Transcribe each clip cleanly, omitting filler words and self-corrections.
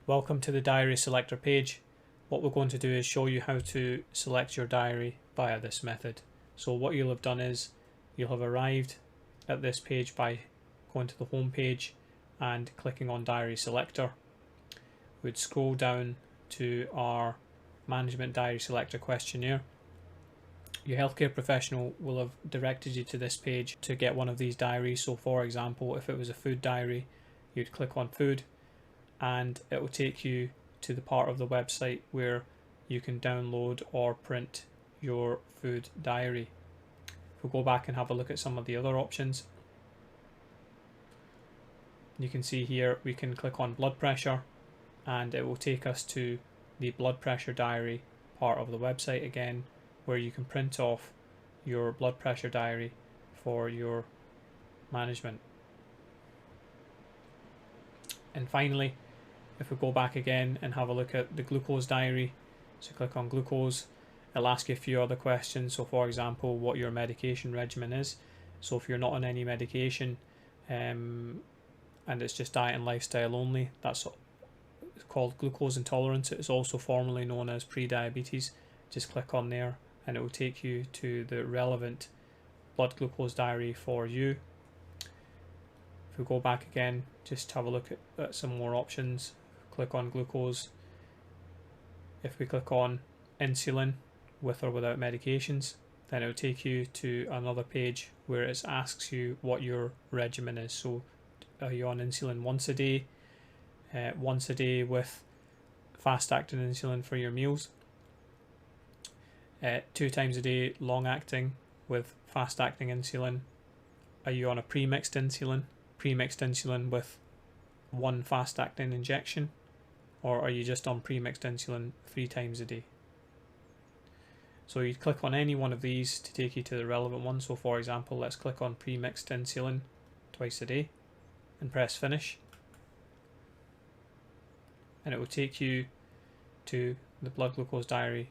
Welcome to the diary selector page. What we're going to do is show you how to select your diary via this method. So what you'll have done is you'll have arrived at this page by going to the home page and clicking on diary selector. We'd scroll down to our management diary selector questionnaire. Your healthcare professional will have directed you to this page to get one of these diaries. So for example, if it was a food diary, you'd click on food and it will take you to the part of the website where you can download or print your food diary. If we go back and have a look at some of the other options, you can see here we can click on blood pressure and it will take us to the blood pressure diary part of the website again, where you can print off your blood pressure diary for your management. And finally, if we go back again and have a look at the glucose diary, so click on glucose, it'll ask you a few other questions. So for example, what your medication regimen is. So if you're not on any medication and it's just diet and lifestyle only, that's called glucose intolerance. It's also formerly known as pre-diabetes. Just click on there and it will take you to the relevant blood glucose diary for you. If we go back again, just have a look at some more options. Click on glucose. If we click on insulin with or without medications, then it will take you to another page where it asks you what your regimen is. So are you on insulin once a day with fast acting insulin for your meals, 2 times a day long acting with fast acting insulin? Are you on a pre-mixed insulin with 1 fast acting injection, or are you just on pre-mixed insulin 3 times a day? So you click on any one of these to take you to the relevant one. So for example, let's click on pre-mixed insulin twice a day and press finish, and it will take you to the blood glucose diary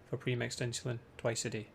for pre-mixed insulin twice a day.